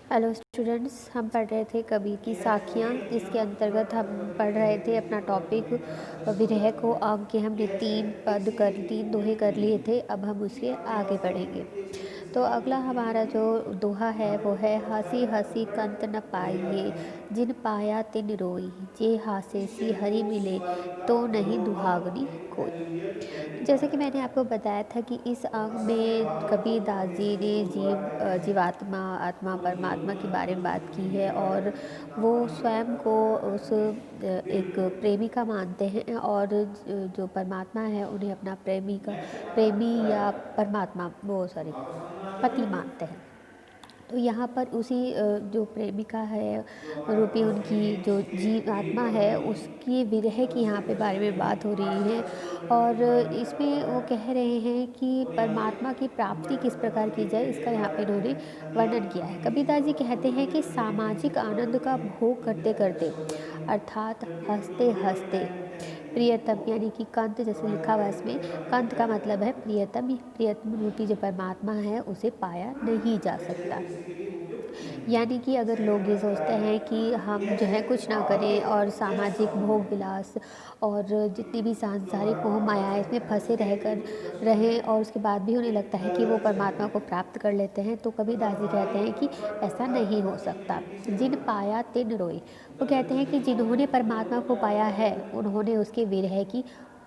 Hello students, हम पढ़ रहे थे कबीर की साखियाँ, जिसके अंतर्गत हम पढ़ रहे थे अपना टॉपिक विरह को। आगे के हमने 3 दोहे कर लिए थे, अब हम उसके आगे बढ़ेंगे। तो अगला हमारा जो दोहा है वो है, हंसी हंसी कंत न पाइए, जिन पाया तिन रोई, जे हासे सी हरि मिले, तो नहीं दुहागनी कोई। जैसे कि मैंने आपको बताया था कि इस अंग में कबीर दास जी ने जीवात्मा, आत्मा, परमात्मा के बारे में बात की है, और वो स्वयं को उस एक प्रेमिका मानते हैं, और जो परमात्मा है उन्हें अपना प्रेमी या परमात्मा वो सॉरी पति मानते हैं। तो यहाँ पर उसी जो प्रेमिका है रूपी उनकी जो जीव आत्मा है, उसकी विरह की यहाँ पे बारे में बात हो रही है। और इसमें वो कह रहे हैं कि परमात्मा की प्राप्ति किस प्रकार की जाए, इसका यहाँ पे इन्होंने वर्णन किया है। कबीरदास जी कहते हैं कि सामाजिक आनंद का भोग करते करते, अर्थात हंसते हंसते, प्रियतम यानी कि कंत, जैसे लिखा हुआ है इसमें, कंत का मतलब है प्रियतम। प्रियतम रूपी जो परमात्मा है उसे पाया नहीं जा सकता। यानी कि अगर लोग ये सोचते हैं कि हम जो है कुछ ना करें और सामाजिक भोग विलास और जितनी भी सांसारिक मोह माया है इसमें फंसे रहें, और उसके बाद भी उन्हें लगता है कि वो परमात्मा को प्राप्त कर लेते हैं, तो कबीरदास जी कहते हैं कि ऐसा नहीं हो सकता। जिन पाया तिन रोई, वो कहते हैं कि जिन्होंने परमात्मा को पाया है उन्होंने उसके विरह की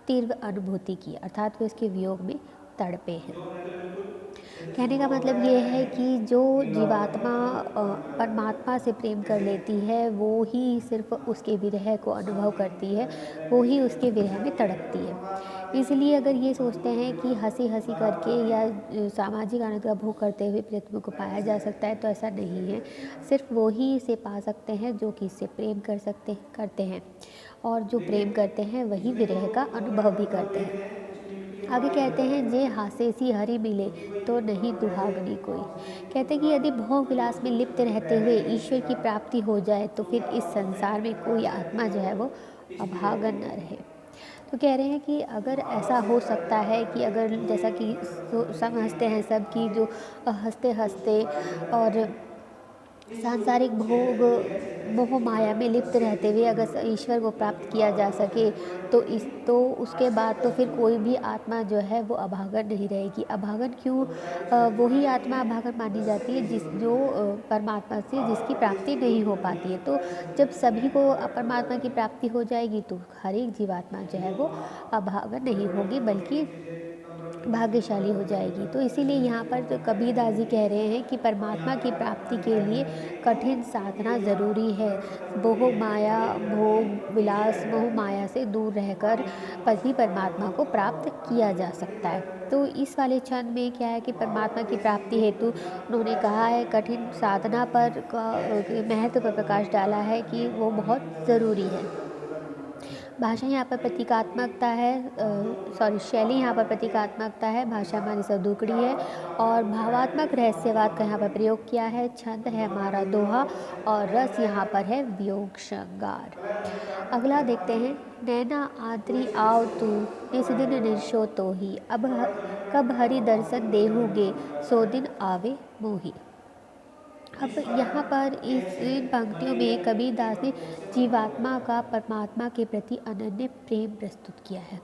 तीव्र अनुभूति की, अर्थात वे उसके वियोग में तड़पे हैं। कहने का मतलब ये है कि जो जीवात्मा परमात्मा से प्रेम कर लेती है, वो ही सिर्फ उसके विरह को अनुभव करती है, वो ही उसके विरह में तड़पती है। इसलिए अगर ये सोचते हैं कि हंसी हंसी करके या सामाजिक आनंद का भोग करते हुए प्रियतम को पाया जा सकता है, तो ऐसा नहीं है। सिर्फ वो ही इसे पा सकते हैं जो कि इससे प्रेम करते हैं, और जो प्रेम करते हैं वही विरह का अनुभव भी करते हैं। आगे कहते हैं, जे हासे सी हरि मिले, तो नहीं दुहागनी कोई। कहते हैं कि यदि भोग विलास में लिप्त रहते हुए ईश्वर की प्राप्ति हो जाए, तो फिर इस संसार में कोई आत्मा जो है वो अभागन न रहे। तो कह रहे हैं कि अगर ऐसा हो सकता है कि अगर जैसा कि समझते हैं सब कि जो हंसते हंसते और सांसारिक भोग मोह माया में लिप्त रहते हुए अगर ईश्वर को प्राप्त किया जा सके, तो उसके बाद तो फिर कोई भी आत्मा जो है वो अभागन नहीं रहेगी। अभागन क्यों? वही आत्मा अभागन मानी जाती है जो परमात्मा से जिसकी प्राप्ति नहीं हो पाती है। तो जब सभी को परमात्मा की प्राप्ति हो जाएगी, तो हर एक जीवात्मा जो है वो अभागन नहीं होगी, बल्कि भाग्यशाली हो जाएगी। तो इसीलिए यहाँ पर तो कबीरदास जी कह रहे हैं कि परमात्मा की प्राप्ति के लिए कठिन साधना ज़रूरी है। मोह माया, भोग विलास, मोह माया से दूर रहकर ही परमात्मा को प्राप्त किया जा सकता है। तो इस वाले छंद में क्या है कि परमात्मा की प्राप्ति हेतु उन्होंने कहा है, कठिन साधना पर महत्व पर प्रकाश डाला है कि वो बहुत ज़रूरी है। भाषा यहाँ पर प्रतीकात्मकता है, शैली यहाँ पर प्रतीकात्मकता है, भाषा हमारी सदुकड़ी है, और भावात्मक रहस्यवाद का यहाँ पर प्रयोग किया है। छंद है हमारा दोहा, और रस यहाँ पर है वियोग श्रृंगार। अगला देखते हैं, नैना आतरी आव तू, निस दिन निर्शो तो ही, कब हरि दर्शन देहुगे, सो दिन आवे मोही। अब यहाँ पर इन पंक्तियों में कबीरदास ने जीवात्मा का परमात्मा के प्रति अनन्य प्रेम प्रस्तुत किया है।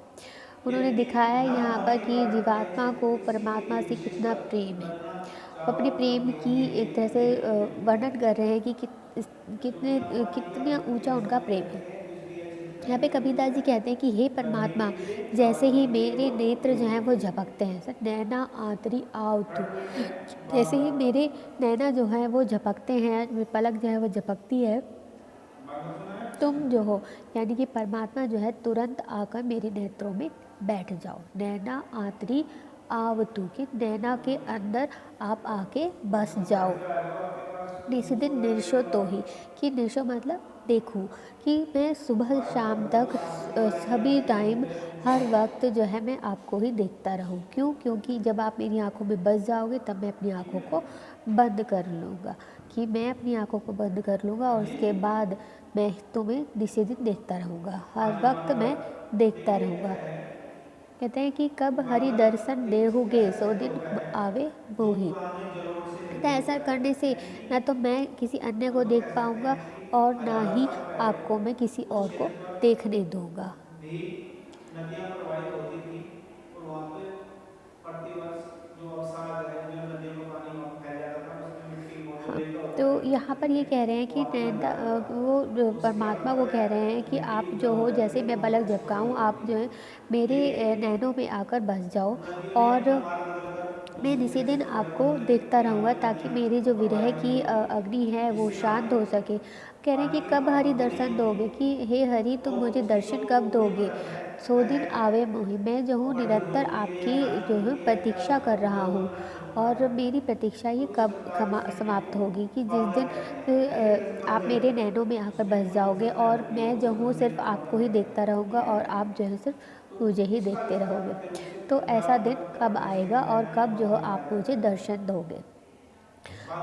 उन्होंने दिखाया है यहाँ पर कि जीवात्मा को परमात्मा से कितना प्रेम है। वो अपने प्रेम की एक तरह से वर्णन कर रहे हैं कि कितना ऊंचा उनका प्रेम है। यहाँ पे कबीरदास जी कहते हैं कि हे परमात्मा, जैसे ही मेरे नेत्र जो हैं वो झपकते हैं, सर नैना आतरी आव तू, जैसे ही मेरे नैना जो हैं वो झपकते हैं, मेरी पलक जो है वो झपकती है, तुम जो हो यानी कि परमात्मा जो है तुरंत आकर मेरे नेत्रों में बैठ जाओ। नैना आतरी आव तू, कि नैना के अंदर आप आके बस जाओ। निस्दिन निर्शो तो ही, कि निर्शो मतलब देखूं, कि मैं सुबह शाम तक सभी टाइम हर वक्त जो है मैं आपको ही देखता रहूं। क्यों? क्योंकि जब आप मेरी आंखों में बस जाओगे तब मैं अपनी आंखों को बंद कर लूँगा, कि मैं अपनी आंखों को बंद कर लूँगा, और उसके बाद मैं तुम्हें दिन देखता रहूँगा, हर वक्त मैं देखता रहूँगा। कहते हैं कि कब हरि दर्शन देहुगे, सो दिन आवे मोही। तो ऐसा करने से ना तो मैं किसी अन्य को देख पाऊँगा और ना ही आपको मैं किसी और को देखने दूँगा। हाँ, तो यहाँ पर ये कह रहे हैं कि वो जो परमात्मा को कह रहे हैं कि आप जो हो, जैसे मैं पलक झपकाऊँ, आप जो है मेरे नैनों में आकर बस जाओ और मैं इसी दिन आपको देखता रहूँगा ताकि मेरी जो विरह की अग्नि है वो शांत हो सके। कह रहे हैं कि कब हरि दर्शन दोगे, कि हे हरि तुम मुझे दर्शन कब दोगे? सो दिन आवे मोहि, मैं जो हूँ निरंतर आपकी जो है प्रतीक्षा कर रहा हूँ और मेरी प्रतीक्षा ये कब समाप्त होगी, कि जिस दिन आप मेरे नैनों में आकर बस जाओगे और मैं जो हूँ सिर्फ़ आपको ही देखता रहूँगा और आप जो है सिर्फ़ मुझे ही देखते रहोगे। तो ऐसा दिन कब आएगा और कब जो है आप मुझे दर्शन दोगे?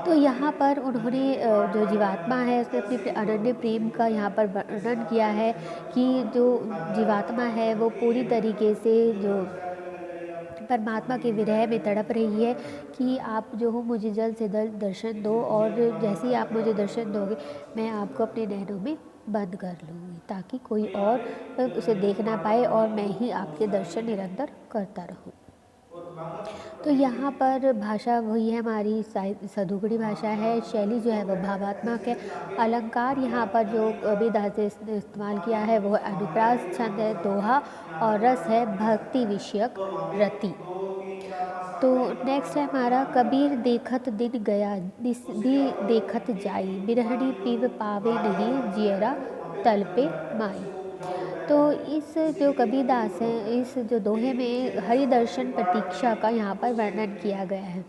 तो यहाँ पर उन्होंने जो जीवात्मा है उसने अपने अनन्य प्रेम का यहाँ पर वर्णन किया है कि जो जीवात्मा है वो पूरी तरीके से जो परमात्मा के विरह में तड़प रही है कि आप जो हो मुझे जल्द से जल्द दर्शन दो और जैसे ही आप मुझे दर्शन दोगे मैं आपको अपने नैनों में बंद कर लूँगी ताकि कोई और उसे देख ना पाए और मैं ही आपके दर्शन निरंतर करता रहूँ। तो यहाँ पर भाषा वही है, हमारी सदुगड़ी भाषा है, शैली जो है वो भावात्मक है। अलंकार यहाँ पर जो कबीरदास ने इस्तेमाल किया है वो अनुप्रास छंद है, दोहा और रस है भक्ति विषयक रति। तो नेक्स्ट है हमारा कबीर देखत दिन गया निस भी देखत जाई, बिरहणी पीव पावे नहीं जियरा तल पे माई। तो इस जो कबीरदास हैं, इस जो दोहे में हरि दर्शन प्रतीक्षा का यहाँ पर वर्णन किया गया है।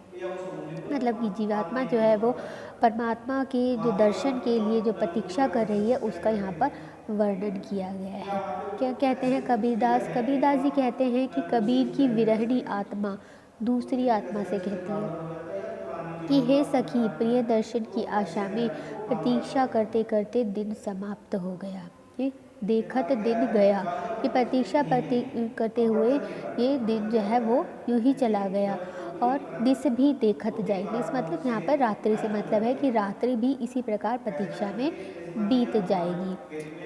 मतलब कि जीवात्मा जो है वो परमात्मा के जो दर्शन के लिए जो प्रतीक्षा कर रही है उसका यहाँ पर वर्णन किया गया है। क्या कहते हैं कबीरदास? कबीरदास जी कहते हैं कि कबीर की विरहणी आत्मा दूसरी आत्मा से कहती है कि हे सखी प्रिय दर्शन की आशा में प्रतीक्षा करते करते दिन समाप्त हो गया। ये देखत दिन गया, ये प्रतीक्षा करते हुए ये दिन जो है वो यूं ही चला गया और निस भी देखत जाए। निस मतलब यहाँ पर रात्रि से मतलब है कि रात्रि भी इसी प्रकार प्रतीक्षा में बीत जाएगी।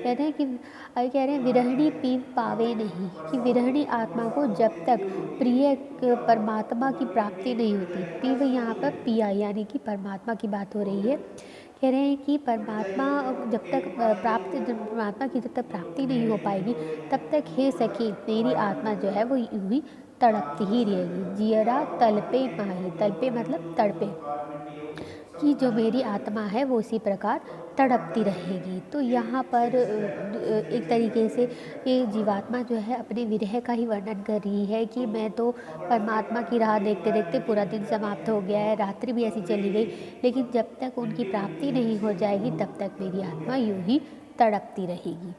कह रहे हैं कि कह रहे हैं विरहिणी पीव पावे नहीं, कि विरहिणी आत्मा को जब तक प्रिय परमात्मा की प्राप्ति नहीं होती। पीव यहाँ पर पिया यानी कि परमात्मा की बात हो रही है। कह रहे हैं कि परमात्मा जब तक जब परमात्मा की जब तक प्राप्ति नहीं हो पाएगी तब तक हे सखी मेरी आत्मा जो है वो यूं ही तड़पती ही रहेगी। जियरा तलपे माही, तलपे मतलब तड़पे, कि जो मेरी आत्मा है वो इसी प्रकार तड़पती रहेगी। तो यहाँ पर एक तरीके से ये जीवात्मा जो है अपने विरह का ही वर्णन कर रही है कि मैं तो परमात्मा की राह देखते देखते पूरा दिन समाप्त हो गया है, रात्रि भी ऐसी चली गई, लेकिन जब तक उनकी प्राप्ति नहीं हो जाएगी तब तक मेरी आत्मा यूं ही तड़पती रहेगी।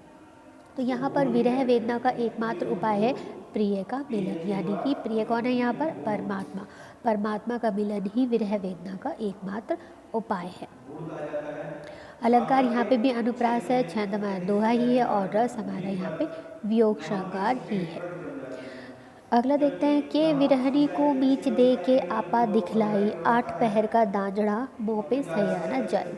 तो यहाँ पर विरह वेदना का एकमात्र उपाय है प्रिय का मिलन, यानी कि प्रिय कौन है यहाँ पर? परमात्मा। परमात्मा का मिलन ही विरह वेदना का एकमात्र उपाय है। अलंकार यहाँ पे भी अनुप्रास है, छंद हमारा दोहा ही है और रस हमारा यहाँ पे वियोग श्रृंगार ही है। अगला देखते हैं कि विरहनी को मीच दे के आपा दिखलाई, आठ पहर का दांजड़ा मुँह पे सया न जाए।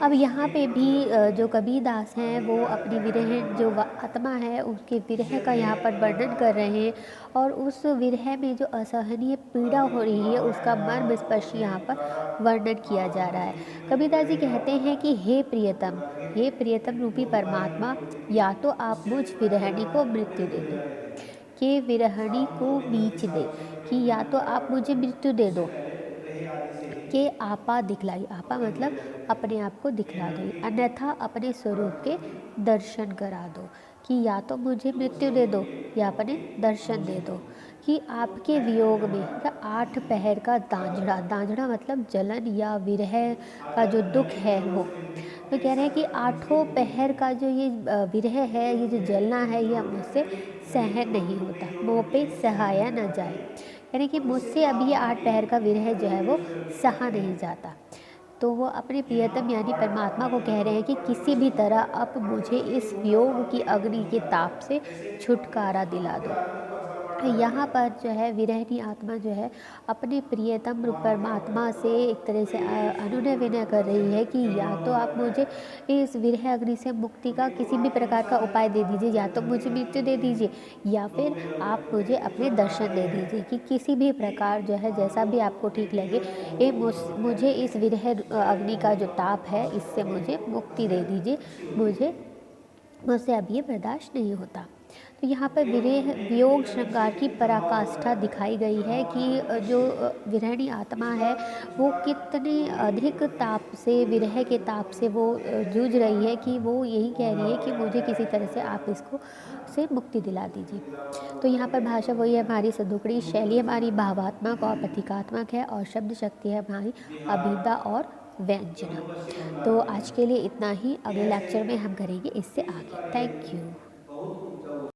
अब यहाँ पे भी जो कबीरदास हैं वो अपनी विरह जो आत्मा है उसके विरह का यहाँ पर वर्णन कर रहे हैं और उस विरह में जो असहनीय पीड़ा हो रही है उसका मर्म स्पर्श यहाँ पर वर्णन किया जा रहा है। कबीरदास जी कहते हैं कि हे प्रियतम रूपी परमात्मा, या तो आप मुझ विरहणी को मृत्यु दे दो, कि विरहणी को मीच दे, कि या तो आप मुझे मृत्यु दे दो, के आपा दिखलाई, आपा मतलब अपने आप को दिखला दो, अन्यथा अपने स्वरूप के दर्शन करा दो, कि या तो मुझे मृत्यु दे दो या अपने दर्शन दे दो, कि आपके वियोग में या आठ पहर का दांजड़ा, दांजड़ा मतलब जलन या विरह का जो दुख है वो। तो कह रहे हैं कि आठों पहर का जो ये विरह है, ये जो जलना है ये मुझसे सहन नहीं होता, मुँह पे सहाया ना जाए। यानी कि मुझसे अभी ये 8 पहर का विरह जो है वो सहा नहीं जाता। तो वो अपने प्रियतम यानी परमात्मा को कह रहे हैं कि किसी भी तरह अब मुझे इस वियोग की अग्नि के ताप से छुटकारा दिला दो। यहाँ पर जो है विरहिणी आत्मा जो है अपने प्रियतम रूप परमात्मा से एक तरह से अनुनय विनय कर रही है कि या तो आप मुझे इस विरह अग्नि से मुक्ति का किसी भी प्रकार का उपाय दे दीजिए, या तो मुझे मृत्यु दे दीजिए, या फिर आप मुझे अपने दर्शन दे दीजिए, कि किसी भी प्रकार जो है जैसा भी आपको ठीक लगे, ये मुझे इस विरह अग्नि का जो ताप है इससे मुझे मुक्ति दे दीजिए, मुझसे अब ये बर्दाश्त नहीं होता। तो यहाँ पर विरेह वियोग श्रृंगार की पराकाष्ठा दिखाई गई है कि जो विरहिणी आत्मा है वो कितने अधिक ताप से, विरह के ताप से वो जूझ रही है, कि वो यही कह रही है कि मुझे किसी तरह से आप इसको से मुक्ति दिला दीजिए। तो यहाँ पर भाषा वही है हमारी सदुकड़ी, शैली हमारी भावात्मक और प्रतीकात्मक है, और शब्द शक्ति है हमारी अभिधा और व्यंजना। तो आज के लिए इतना ही, अगले लेक्चर में हम करेंगे इससे आगे। Thank you.